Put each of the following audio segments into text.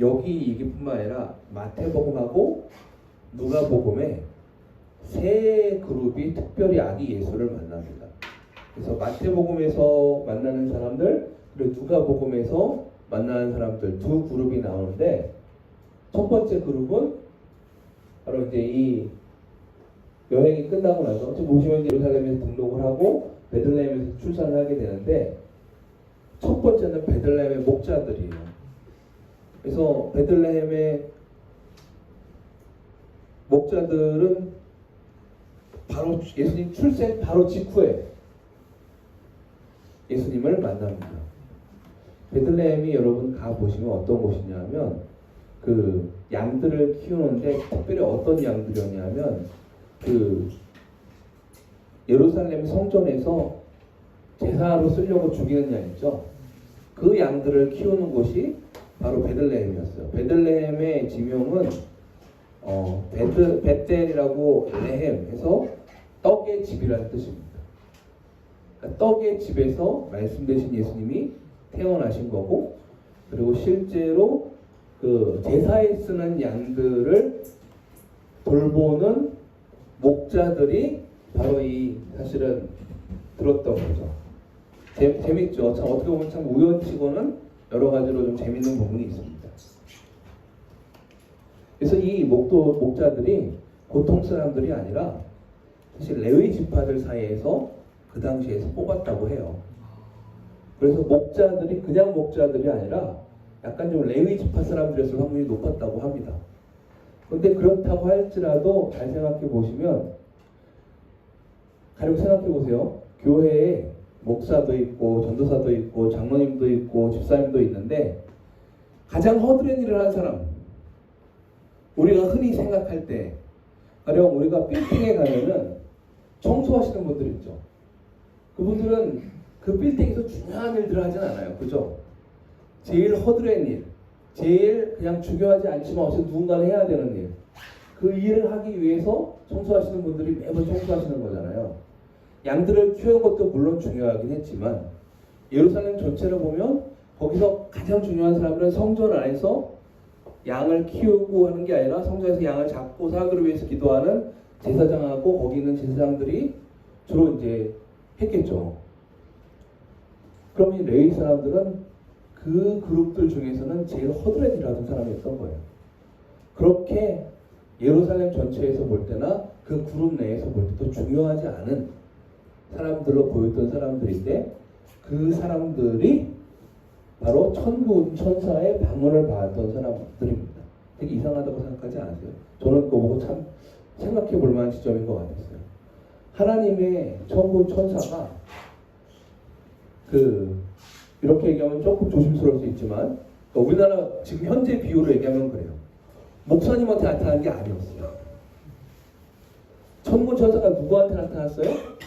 여기 얘기뿐만 아니라 마태복음하고 누가복음에 세 그룹이 특별히 아기 예수를 만납니다. 그래서 마태복음에서 만나는 사람들 그리고 누가복음에서 만나는 사람들 두 그룹이 나오는데, 첫 번째 그룹은 바로 이제 이 여행이 끝나고 나서 지금 보시면 예루살렘에서 등록을 하고 베들레헴에서 출산을 하게 되는데, 첫 번째는 베들레헴의 목자들이에요. 그래서 베들레헴의 목자들은 바로 예수님 출생 바로 직후에 예수님을 만납니다. 베들레헴이 여러분 가보시면 어떤 곳이냐면 그 양들을 키우는데 특별히 어떤 양들이었냐면 그 예루살렘 성전에서 제사로 쓰려고 죽이는 양 있죠. 그 양들을 키우는 곳이 바로 베들레헴이었어요. 베들레헴의 지명은 베텔이라고 레헴 해서 떡의 집이라는 뜻입니다. 그러니까 떡의 집에서 말씀되신 예수님이 태어나신 거고, 그리고 실제로 그 제사에 쓰는 양들을 돌보는 목자들이 바로 이 사실은 들었던 거죠. 재밌죠. 참 어떻게 보면 참 우연치고는 여러 가지로 좀 재밌는 부분이 있습니다. 그래서 이 목자들이 보통 사람들이 아니라 사실 레위 지파들 사이에서 그 당시에서 뽑았다고 해요. 그래서 목자들이 그냥 목자들이 아니라 약간 좀 레위 지파 사람들이었을 확률이 높았다고 합니다. 그런데 그렇다고 할지라도 잘 생각해 보시면, 가령 생각해 보세요. 교회에 목사도 있고 전도사도 있고 장로님도 있고 집사님도 있는데, 가장 허드렛 일을 하는 사람, 우리가 흔히 생각할 때, 가령 우리가 빌딩에 가면은 청소하시는 분들 있죠. 그분들은 그 빌딩에서 중요한 일들을 하진 않아요. 그죠? 제일 허드렛 일, 제일 그냥 중요하지 않지만 어쨌든 누군가는 해야 되는 일, 그 일을 하기 위해서 청소하시는 분들이 매번 청소하시는 거잖아요. 양들을 키우는 것도 물론 중요하긴 했지만 예루살렘 전체를 보면 거기서 가장 중요한 사람들은 성전 안에서 양을 키우고 하는 게 아니라 성전에서 양을 잡고 사람들을 위해서 기도하는 제사장하고 거기 있는 제사장들이 주로 이제 했겠죠. 그럼 이 레위 사람들은 그 그룹들 중에서는 제일 허드렛 일하던 사람이었던 거예요. 그렇게 예루살렘 전체에서 볼 때나 그 그룹 내에서 볼 때도 중요하지 않은 사람들로 보였던 사람들인데, 그 사람들이 바로 천군 천사의 방문을 받았던 사람들입니다. 되게 이상하다고 생각하지 않으세요? 저는 그거 보고 참 생각해 볼 만한 지점인 것 같았어요. 하나님의 천군 천사가 이렇게 얘기하면 조금 조심스러울 수 있지만, 우리나라 지금 현재 비유로 얘기하면 그래요. 목사님한테 나타난 게 아니었어요. 천군 천사가 누구한테 나타났어요?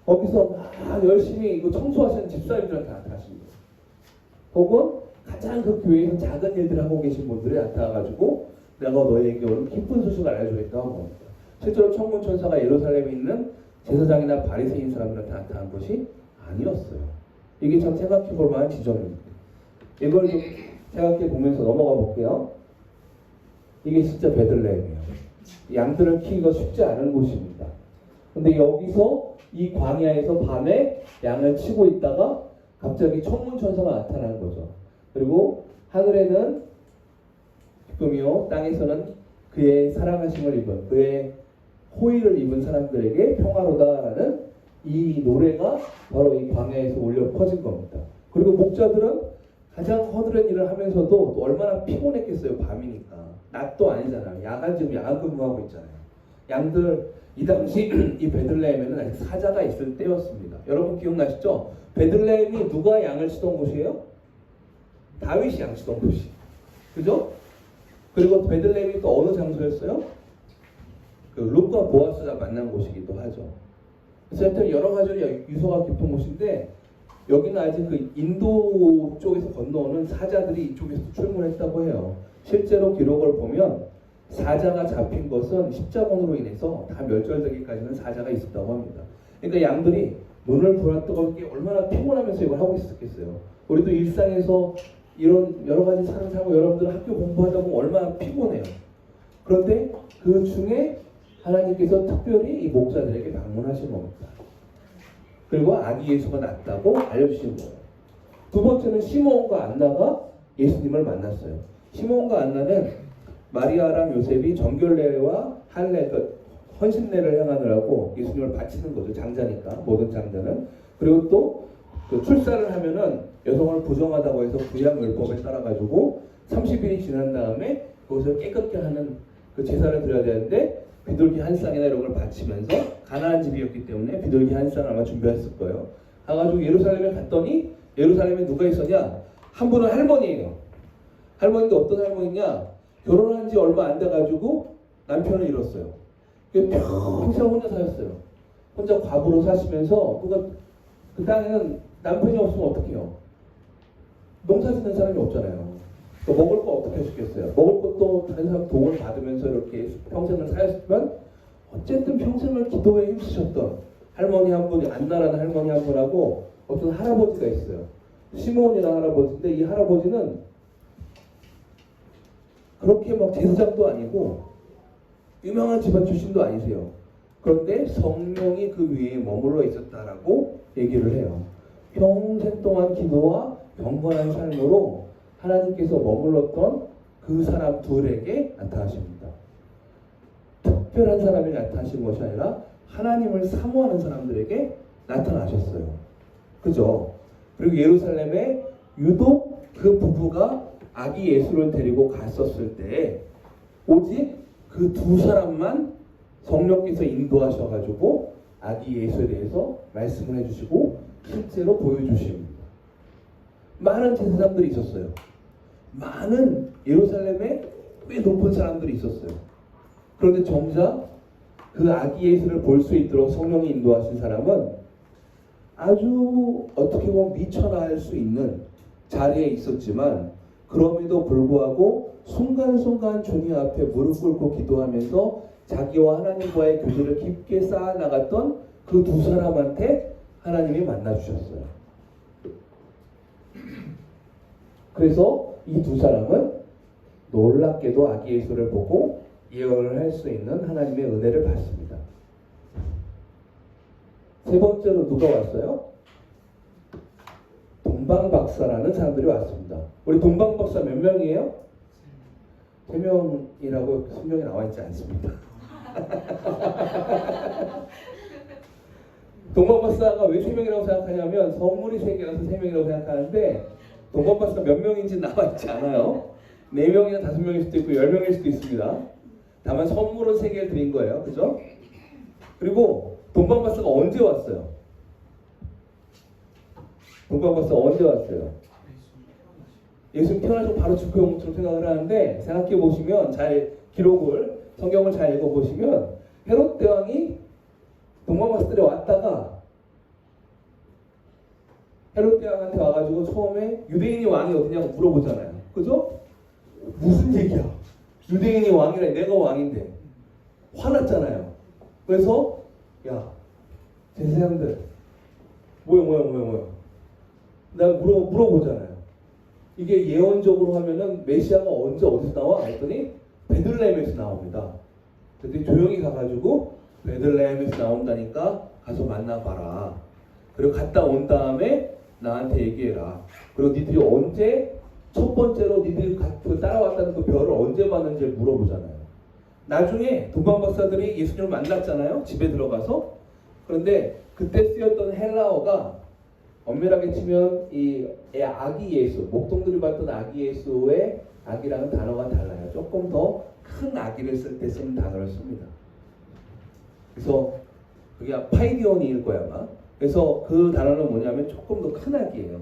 거기서 막 열심히 이거 청소하시는 집사님들한테 나타나십니다. 혹은 가장 그 교회에서 작은 일들을 하고 계신 분들이 나타나가지고 내가 너에게 오늘 기쁜 소식을 알려주겠다고 합니다. 실제로 천군 천사가 예루살렘에 있는 제사장이나 바리새인 사람들한테 나타난 것이 아니었어요. 이게 참 생각해 볼 만한 지점입니다. 이걸 좀 생각해 보면서 넘어가 볼게요. 이게 진짜 베들레헴이에요. 양들을 키우기가 쉽지 않은 곳입니다. 근데 여기서 이 광야에서 밤에 양을 치고 있다가 갑자기 천군 천사가 나타나는 거죠. 그리고 하늘에는 기쁨이요, 땅에서는 그의 사랑하심을 입은, 그의 호의를 입은 사람들에게 평화로다라는 이 노래가 바로 이 광야에서 울려 퍼진 겁니다. 그리고 목자들은 가장 허드렛 일을 하면서도 또 얼마나 피곤했겠어요. 밤이니까. 낮도 아니잖아요. 지금 야간 근무하고 있잖아요. 양들, 이 당시 이 베들레헴에는 아직 사자가 있을 때였습니다. 여러분 기억나시죠? 베들레헴이 누가 양을 치던 곳이에요? 다윗이 양 치던 곳이. 그죠? 그리고 베들레헴이 또 어느 장소였어요? 그 룻과 보아스가 만난 곳이기도 하죠. 그래서 하여튼 여러 가지로 유서가 깊은 곳인데, 여기는 아직 그 인도 쪽에서 건너오는 사자들이 이쪽에서 출몰했다고 해요. 실제로 기록을 보면 사자가 잡힌 것은 십자군으로 인해서 다 멸절되기까지는 사자가 있었다고 합니다. 그러니까 양들이 눈을 부라뜨겁게 얼마나 피곤하면서 이걸 하고 있었겠어요. 우리도 일상에서 이런 여러 가지 삶을 살고 여러분들 학교 공부하다 보면 얼마나 피곤해요. 그런데 그 중에 하나님께서 특별히 이 목자들에게 방문하신 겁니다. 그리고 아기 예수가 낳았다고 알려주신 거예요. 두 번째는 시므온과 안나가 예수님을 만났어요. 시므온과 안나는 마리아랑 요셉이 정결례와 할례, 그 헌신례를 행하느라고 예수님을 바치는 거죠. 장자니까, 모든 장자는. 그리고 또 그 출산을 하면은 여성을 부정하다고 해서 구약율법에 따라가지고 30일이 지난 다음에 그것을 깨끗게 하는 그 제사를 드려야 되는데 비둘기 한 쌍이나 이런 걸 바치면서 가나안 집이었기 때문에 비둘기 한 쌍 아마 준비했을 거예요. 가가지고 예루살렘에 갔더니 예루살렘에 누가 있었냐? 한 분은 할머니예요. 할머니도 어떤 할머니냐? 결혼한 지 얼마 안 돼가지고 남편을 잃었어요. 평생 혼자 사셨어요. 혼자 과부로 사시면서 누가 그 땅에는 남편이 없으면 어떡해요? 농사 짓는 사람이 없잖아요. 먹을 거 어떻게 해주겠어요? 먹을 것도 다른 사람 도움을 받으면서 이렇게 평생을 사셨지만 어쨌든 평생을 기도에 힘쓰셨던 할머니 한 분이 안나라는 할머니 한 분하고 어떤 할아버지가 있어요. 시므온이라는 할아버지인데 이 할아버지는 그렇게 막 제사장도 아니고 유명한 집안 출신도 아니세요. 그런데 성령이 그 위에 머물러 있었다라고 얘기를 해요. 평생 동안 기도와 경건한 삶으로 하나님께서 머물렀던 그 사람 둘에게 나타나십니다. 특별한 사람이 나타나신 것이 아니라 하나님을 사모하는 사람들에게 나타나셨어요. 그죠? 그리고 예루살렘에 유독 그 부부가 아기 예수를 데리고 갔었을 때 오직 그 두 사람만 성령께서 인도하셔가지고 아기 예수에 대해서 말씀을 해주시고 실제로 보여주십니다. 많은 제사장들이 있었어요. 많은 예루살렘에 꽤 높은 사람들이 있었어요. 그런데 정작 그 아기 예수를 볼 수 있도록 성령이 인도하신 사람은 아주 어떻게 보면 미천하 할 수 있는 자리에 있었지만 그럼에도 불구하고 순간순간 주님 앞에 무릎 꿇고 기도하면서 자기와 하나님과의 교제를 깊게 쌓아나갔던 그 두 사람한테 하나님이 만나주셨어요. 그래서 이 두 사람은 놀랍게도 아기 예수를 보고 예언을 할 수 있는 하나님의 은혜를 받습니다. 세 번째로 누가 왔어요? 동방박사라는 사람들이 왔습니다. 우리 동방박사 몇 명이에요? 3명이라고 성경에 나와 있지 않습니다. 동방박사가 왜 3명이라고 생각하냐면 성물이 3개라서 3명이라고 생각하는데 동방박사가 몇 명인지 나와 있지 않아요. 4명이나 5명일 수도 있고 10명일 수도 있습니다. 다만 선물은 3개를 드린 거예요. 그죠? 그리고 동방박사가 언제 왔어요? 동방박사가 언제 왔어요? 예수님 태어나서 바로 죽고 온 것처럼 생각을 하는데 생각해 보시면 잘 기록을 성경을 잘 읽어보시면 헤롯 대왕이 동방박사들이 왔다가 헤롯 대왕한테 와가지고 처음에 유대인이 왕이 어디냐고 물어보잖아요. 그죠? 무슨 얘기야? 유대인이 왕이라 내가 왕인데 화났잖아요. 그래서 야 제사장들 뭐야 나 물어보잖아요. 이게 예언적으로 하면은 메시아가 언제 어디서 나와? 했더니 베들레헴에서 나옵니다. 그랬더니 조용히 가가지고 베들레헴에서 나온다니까 가서 만나봐라. 그리고 갔다 온 다음에 나한테 얘기해라. 그리고 니들이 언제 첫 번째로 니들이 따라왔다는 그 별을 언제 봤는지 물어보잖아요. 나중에 동방박사들이 예수님을 만났잖아요. 집에 들어가서. 그런데 그때 쓰였던 헬라어가 엄밀하게 치면 이 아기 예수, 목동들이 봤던 아기 예수의 아기라는 단어가 달라요. 조금 더 큰 아기를 쓸 때 쓰는 단어를 씁니다. 그래서 그게 파이디온일 거야 아마. 그래서 그 단어는 뭐냐면 조금 더 큰 아기예요.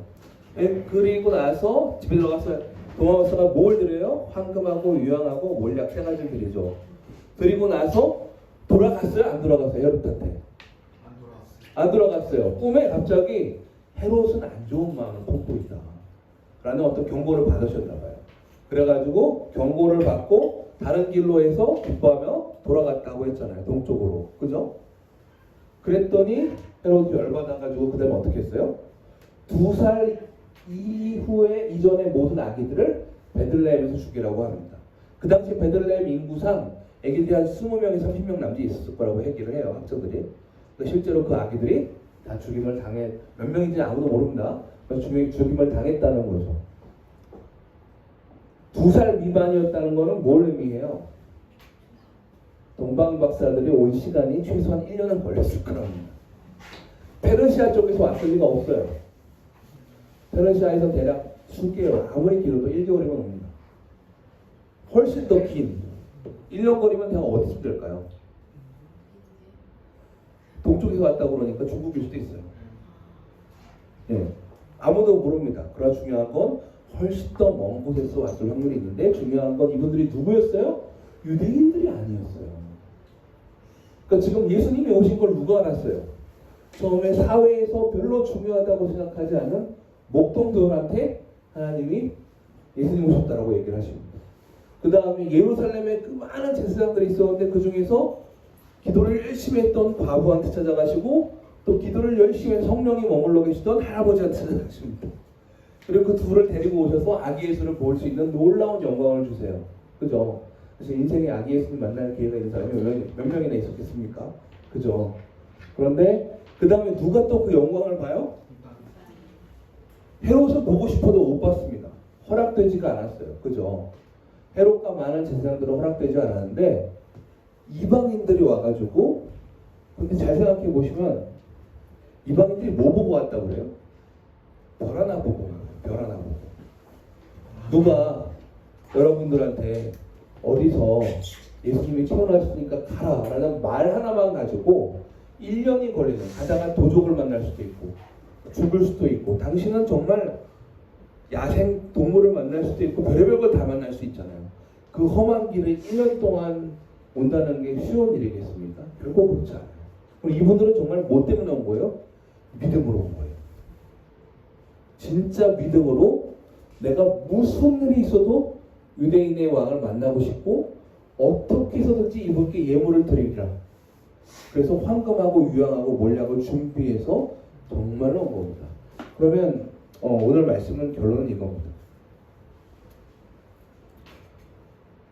그리고 나서 집에 들어가서 동방박사가 뭘 드려요? 황금하고 유황하고 몰약 3가지를 드리죠. 그리고 나서 돌아갔어요? 안 돌아갔어요? 헤롯한테? 안 돌아갔어요. 꿈에 갑자기 헤롯은 안 좋은 마음을 품고 있다 라는 어떤 경고를 받으셨나봐요. 그래가지고 경고를 받고 다른 길로 해서 기뻐하며 돌아갔다고 했잖아요. 동쪽으로. 그죠? 그랬더니 헤롯이 열받아가지고 그 다음에 어떻게 했어요? 2살 이후에 이전의 모든 아기들을 베들레헴에서 죽이라고 합니다. 그 당시 베들레헴 인구상 아기들이 한 20명에서 30명 남짓 있었을 거라고 얘기를 해요, 학자들이. 실제로 그 아기들이 다 죽임을 몇 명인지 아무도 모릅니다. 죽임을 당했다는 거죠. 2살 미만이었다는 거는 뭘 의미해요? 동방 박사들이 올 시간이 최소한 1년은 걸렸을 거랍니다. 페르시아 쪽에서 왔을 리가 없어요. 페르시아에서 대략 수개월, 아무리 길어도 1개월이면 옵니다. 훨씬 더 긴 1년 거리면 내가 어디서 될까요? 동쪽에서 왔다고 그러니까 중국일 수도 있어요. 예, 아무도 모릅니다. 그러나 중요한 건 훨씬 더 먼 곳에서 왔을 확률이 있는데, 중요한 건 이분들이 누구였어요? 유대인들이 아니었어요. 그러니까 지금 예수님이 오신 걸 누가 알았어요? 처음에 사회에서 별로 중요하다고 생각하지 않은 목동들한테 하나님이 예수님 오셨다라고 얘기를 하십니다. 그 다음에 예루살렘에 그 많은 제사장들이 있었는데 그 중에서 기도를 열심히 했던 과부한테 찾아가시고, 또 기도를 열심히 해서 성령이 머물러 계시던 할아버지한테 찾아가십니다. 그리고 그 둘을 데리고 오셔서 아기 예수를 볼 수 있는 놀라운 영광을 주세요. 그죠? 그래서 인생에 아기 예수님 만날 기회가 있는 사람이 몇 명이나 있었겠습니까? 그죠? 그런데 그 다음에 누가 또 그 영광을 봐요? 헤롯을 보고 싶어도 못 봤습니다. 허락되지가 않았어요. 그죠? 헤롯과 많은 제사장들은 허락되지 않았는데 이방인들이 와가지고, 근데 잘 생각해 보시면 이방인들이 뭐 보고 왔다고 그래요? 별 하나 보고, 별 하나 보고. 누가 여러분들한테 어디서 예수님이 태어나셨으니까 가라 라는 말 하나만 가지고 1년이 걸리는 가장한 도적을 만날 수도 있고 죽을 수도 있고, 당신은 정말 야생 동물을 만날 수도 있고 별의별 걸 다 만날 수 있잖아요. 그 험한 길을 1년 동안 온다는 게 쉬운 일이겠습니까? 결코 그렇지 않아요. 그럼 이분들은 정말 뭐 때문에 온 거예요? 믿음으로 온 거예요. 진짜 믿음으로 내가 무슨 일이 있어도 유대인의 왕을 만나고 싶고 어떻게 해서든지 이분께 예물을 드리리라. 그래서 황금하고 유향하고 몰약을 준비해서 정말로 온 겁니다. 그러면 오늘 말씀은 결론은 이겁니다.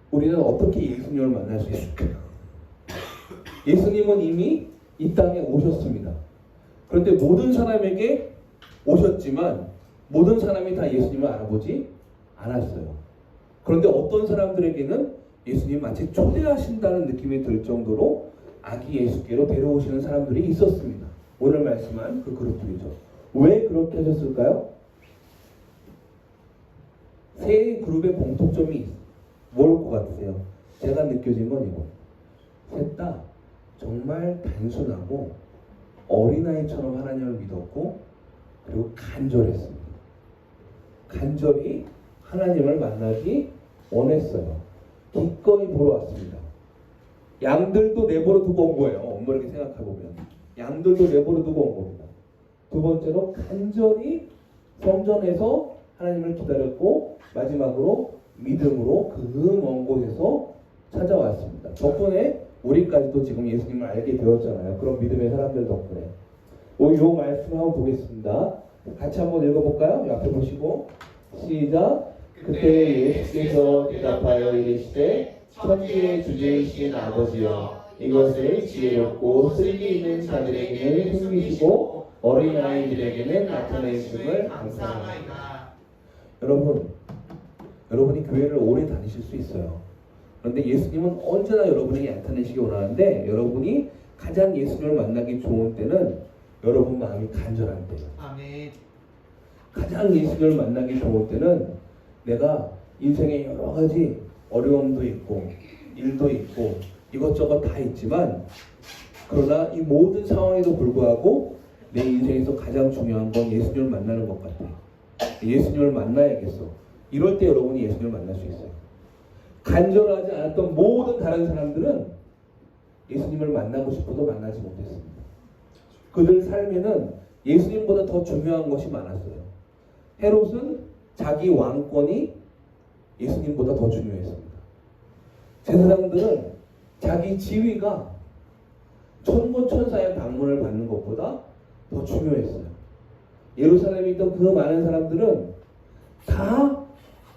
우리는 어떻게 예수님을 만날 수 있을까요? 예수님은 이미 이 땅에 오셨습니다. 그런데 모든 사람에게 오셨지만 모든 사람이 다 예수님을 알아보지 않았어요. 그런데 어떤 사람들에게는 예수님 마치 초대하신다는 느낌이 들 정도로 아기 예수께로 데려오시는 사람들이 있었습니다. 오늘 말씀한 그 그룹들이죠. 왜 그렇게 하셨을까요? 세 그룹의 공통점이 뭘 것 같으세요? 제가 느껴진 건 이거. 셋 다 정말 단순하고 어린아이처럼 하나님을 믿었고, 그리고 간절했습니다. 간절히 하나님을 만나기 원했어요. 기꺼이 보러 왔습니다. 양들도 내버려 두고 온 거예요. 엄밀하게 생각해보면 양들도 내버려 두고 온 겁니다. 두 번째로 간절히 성전에서 하나님을 기다렸고, 마지막으로 믿음으로 그 먼 곳에서 찾아왔습니다. 덕분에 우리까지도 지금 예수님을 알게 되었잖아요. 그런 믿음의 사람들 덕분에. 이 말씀을 한번 보겠습니다. 같이 한번 읽어볼까요? 앞에 보시고 시작. 그때 예수께서 대답하여 이르시되 천지의 주제이신 아버지여, 이것을 지혜롭고 슬기 있는 자들에게는 숨기시고 어린아이들에게는 나타내심을 감사합니다. 여러분이 교회를 오래 다니실 수 있어요. 그런데 예수님은 언제나 여러분에게 나타내시기 원하는데, 여러분이 가장 예수님을 만나기 좋은 때는 여러분 마음이 간절한 때예요. 아멘. 가장 예수님을 만나기 좋은 때는 내가 인생에 여러 가지 어려움도 있고 일도 있고 이것저것 다 있지만, 그러나 이 모든 상황에도 불구하고 내 인생에서 가장 중요한 건 예수님을 만나는 것 같아요. 예수님을 만나야겠어. 이럴 때 여러분이 예수님을 만날 수 있어요. 간절하지 않았던 모든 다른 사람들은 예수님을 만나고 싶어도 만나지 못했습니다. 그들 삶에는 예수님보다 더 중요한 것이 많았어요. 헤롯은 자기 왕권이 예수님보다 더 중요했습니다. 제사장들은 자기 지위가 천군천사의 방문을 받는 것보다 더 중요했어요. 예루살렘에 있던 그 많은 사람들은 다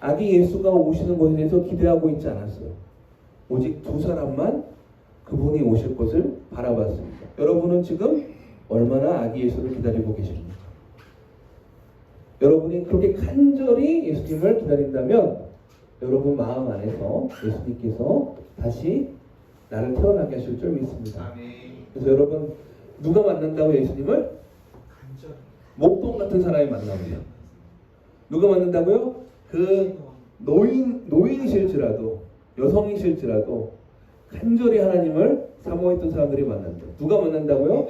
아기 예수가 오시는 것에 대해서 기대하고 있지 않았어요. 오직 두 사람만 그분이 오실 것을 바라봤습니다. 여러분은 지금 얼마나 아기 예수를 기다리고 계십니까? 여러분이 그렇게 간절히 예수님을 기다린다면 여러분 마음 안에서 예수님께서 다시 나를 태어나게 하실 줄 믿습니다. 그래서 여러분 누가 만난다고 예수님을? 목동 같은 사람이 만납니다. 누가 만난다고요? 그 노인이실지라도 여성이실지라도 간절히 하나님을 사모했던 사람들이 만난다. 누가 만난다고요?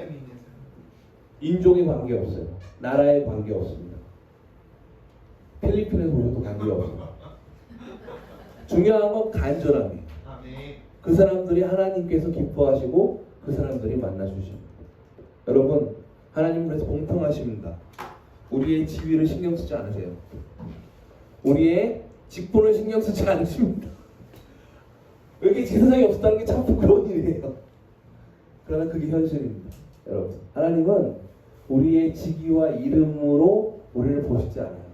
인종에 관계없어요. 나라에 관계없습니다. 필리핀에서 오셔도 관계없습니다. 중요한 건 간절함이에요. 그 사람들이 하나님께서 기뻐하시고 그 사람들이 만나주십니다. 여러분 하나님은 그래서 공평하십니다. 우리의 지위를 신경 쓰지 않으세요. 우리의 직분을 신경 쓰지 않으십니다. 여기 제사장이 없었다는 게 참 부끄러운 일이에요. 그러나 그게 현실입니다. 여러분 하나님은 우리의 직위와 이름으로 우리를 보시지 않아요.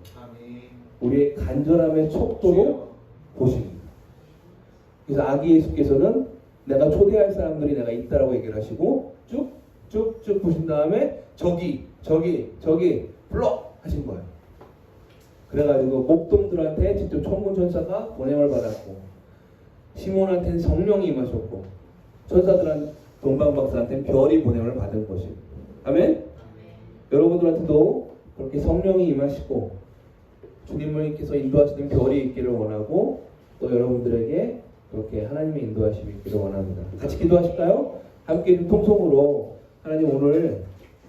우리의 간절함의 척도로 보십니다. 그래서 아기 예수께서는 내가 초대할 사람들이 내가 있다라고 얘기를 하시고 쭉쭉쭉 보신 다음에 저기 불러 하신 거예요. 그래가지고 목동들한테 직접 천군천사가 권행을 받았고 시몬한테는 성령이 임하셨고 천사들한 동방박사한테는 별이 권행을 받은 것입니다. 아멘? 여러분들한테도 그렇게 성령이 임하시고 주님께서 인도하시는 별이 있기를 원하고 또 여러분들에게 그렇게 하나님의 인도하심이 있기를 원합니다. 같이 기도하실까요? 함께 통성으로 하나님 오늘